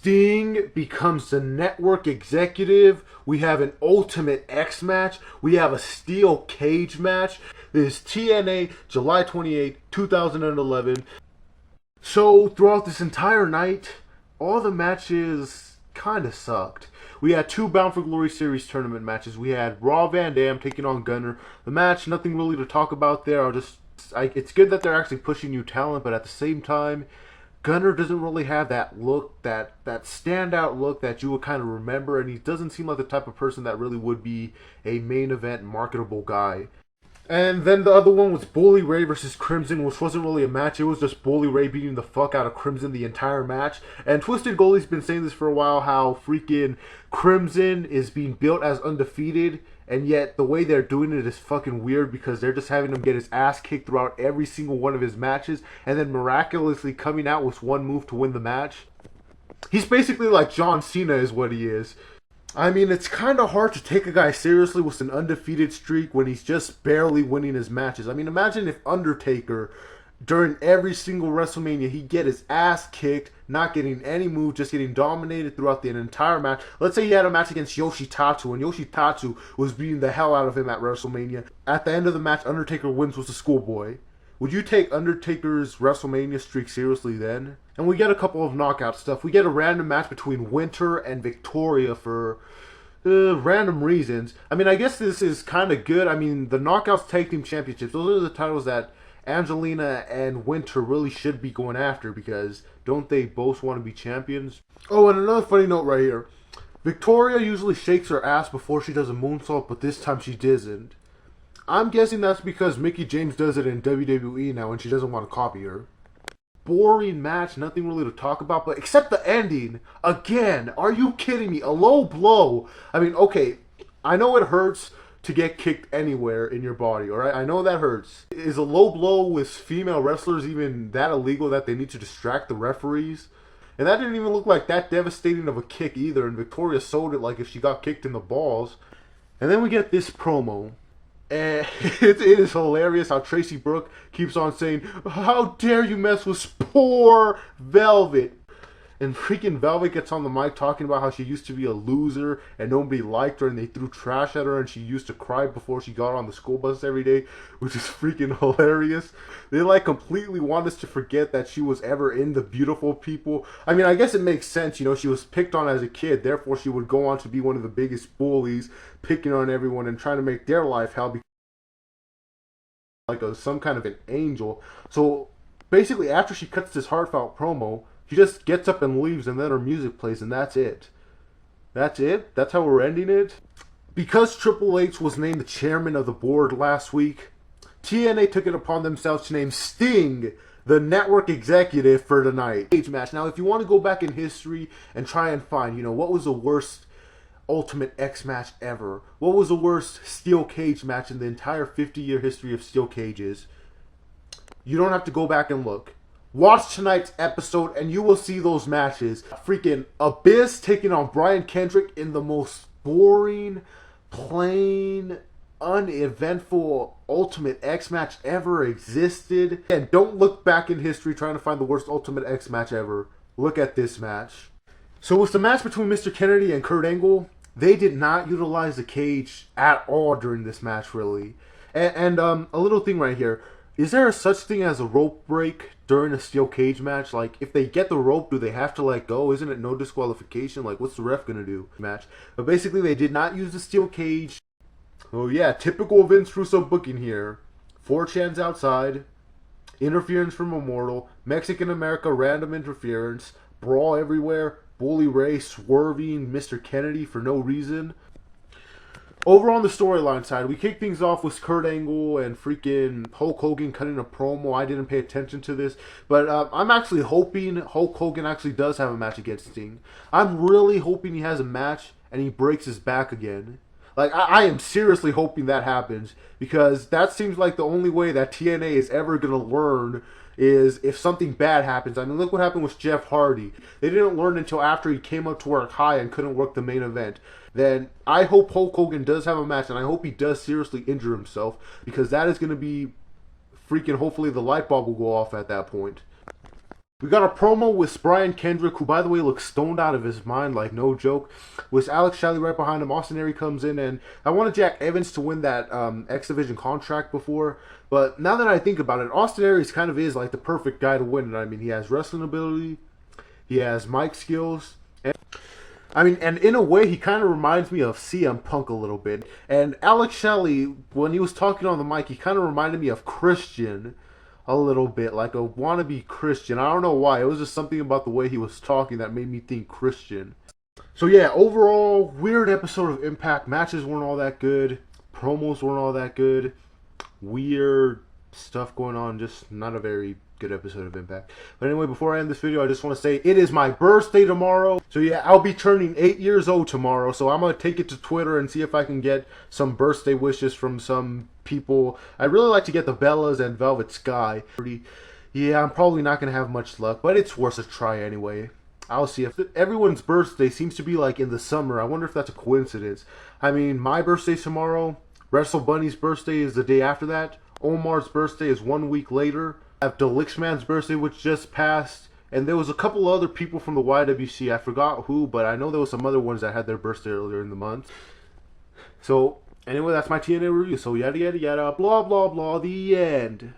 Sting becomes the network executive. We have an Ultimate X match. We have a steel cage match. This is TNA, July 28, 2011. So throughout this entire night, all the matches kind of sucked. We had two Bound for Glory Series tournament matches. We had Raw Van Dam taking on Gunner. The match, nothing really to talk about there. It's good that they're actually pushing new talent, but at the same time, Gunner doesn't really have that look, that standout look that you would kind of remember, and he doesn't seem like the type of person that really would be a main event marketable guy. And then the other one was Bully Ray versus Crimson, which wasn't really a match. It was just Bully Ray beating the fuck out of Crimson the entire match. And Twisted Goalie's been saying this for a while, how freaking Crimson is being built as undefeated, and yet the way they're doing it is fucking weird because they're just having him get his ass kicked throughout every single one of his matches and then miraculously coming out with one move to win the match. He's basically like John Cena is what he is. I mean, it's kind of hard to take a guy seriously with an undefeated streak when he's just barely winning his matches. I mean, imagine if Undertaker, during every single WrestleMania, he'd get his ass kicked, not getting any move, just getting dominated throughout the entire match. Let's say he had a match against Yoshitatsu, and Yoshitatsu was beating the hell out of him at WrestleMania. At the end of the match, Undertaker wins with the schoolboy. Would you take Undertaker's WrestleMania streak seriously then? And we get a couple of knockout stuff. We get a random match between Winter and Victoria for random reasons. I mean, I guess this is kind of good. I mean, the Knockouts Tag Team Championships, those are the titles that Angelina and Winter really should be going after because don't they both want to be champions? Oh, and another funny note right here. Victoria usually shakes her ass before she does a moonsault, but this time she doesn't. I'm guessing that's because Mickie James does it in WWE now and she doesn't want to copy her. Boring match, nothing really to talk about, but except the ending. Again, are you kidding me? A low blow. I mean, okay, I know it hurts to get kicked anywhere in your body, alright? I know that hurts. Is a low blow with female wrestlers even that illegal that they need to distract the referees? And that didn't even look like that devastating of a kick either, and Victoria sold it like if she got kicked in the balls. And then we get this promo. And it is hilarious how Tracy Brooke keeps on saying, "How dare you mess with poor Velvet?" And freaking Velvet gets on the mic talking about how she used to be a loser and nobody liked her and they threw trash at her and she used to cry before she got on the school bus every day, which is freaking hilarious. They like completely want us to forget that she was ever in the Beautiful People. I mean, I guess it makes sense, you know, she was picked on as a kid, therefore she would go on to be one of the biggest bullies, picking on everyone and trying to make their life hell because like some kind of an angel. So basically after she cuts this heartfelt promo, she just gets up and leaves and then her music plays and that's it. That's it? That's how we're ending it? Because Triple H was named the chairman of the board last week, TNA took it upon themselves to name Sting the network executive for tonight. Cage match. Now if you want to go back in history and try and find, you know, what was the worst Ultimate X match ever? What was the worst steel cage match in the entire 50-year history of steel cages? You don't have to go back and look. Watch tonight's episode and you will see those matches. Freaking Abyss taking on Brian Kendrick in the most boring, plain, uneventful Ultimate X match ever existed. And don't look back in history trying to find the worst Ultimate X match ever. Look at this match. So with the match between Mr. Kennedy and Kurt Angle, they did not utilize the cage at all during this match, really. And a little thing right here. Is there such thing as a rope break during a steel cage match? Like, if they get the rope, do they have to let go? Isn't it no disqualification? Like, what's the ref gonna do? Match. But basically, they did not use the steel cage. Oh yeah, typical Vince Russo booking here. 4chans outside. Interference from Immortal. Mexican America random interference. Brawl everywhere. Bully Ray swerving Mr. Kennedy for no reason. Over on the storyline side, we kick things off with Kurt Angle and freaking Hulk Hogan cutting a promo. I didn't pay attention to this, but I'm actually hoping Hulk Hogan actually does have a match against Sting. I'm really hoping he has a match and he breaks his back again. Like, I am seriously hoping that happens because that seems like the only way that TNA is ever going to learn is if something bad happens. I mean, look what happened with Jeff Hardy. They didn't learn until after he came up to work high and couldn't work the main event. Then I hope Hulk Hogan does have a match, and I hope he does seriously injure himself, because that is going to be freaking, hopefully the light bulb will go off at that point. We got a promo with Brian Kendrick, who, by the way, looks stoned out of his mind, like no joke. With Alex Shelley right behind him, Austin Aries comes in, and I wanted Jack Evans to win that X Division contract before. But now that I think about it, Austin Aries kind of is like the perfect guy to win it. I mean, he has wrestling ability, he has mic skills, and in a way, he kind of reminds me of CM Punk a little bit. And Alex Shelley, when he was talking on the mic, he kind of reminded me of Christian a little bit, like a wannabe Christian. I don't know why. It was just something about the way he was talking that made me think Christian. So yeah, overall, weird episode of Impact. Matches weren't all that good. Promos weren't all that good. Weird stuff going on. Just not a very good episode of Impact. But anyway, before I end this video, I just want to say it is my birthday tomorrow. So yeah, I'll be turning 8 years old tomorrow. So I'm going to take it to Twitter and see if I can get some birthday wishes from some people. I really like to get the Bellas and Velvet Sky. Yeah, I'm probably not going to have much luck, but it's worth a try anyway. I'll see. If everyone's birthday seems to be like in the summer, I wonder if that's a coincidence. I mean, my birthday's tomorrow. Wrestle Bunny's birthday is the day after that. Omar's birthday is 1 week later. I have Delixman's birthday, which just passed. And there was a couple other people from the YWC. I forgot who, but I know there was some other ones that had their birthday earlier in the month. So, anyway, that's my TNA review. So, yada, yada, yada, blah, blah, blah, the end.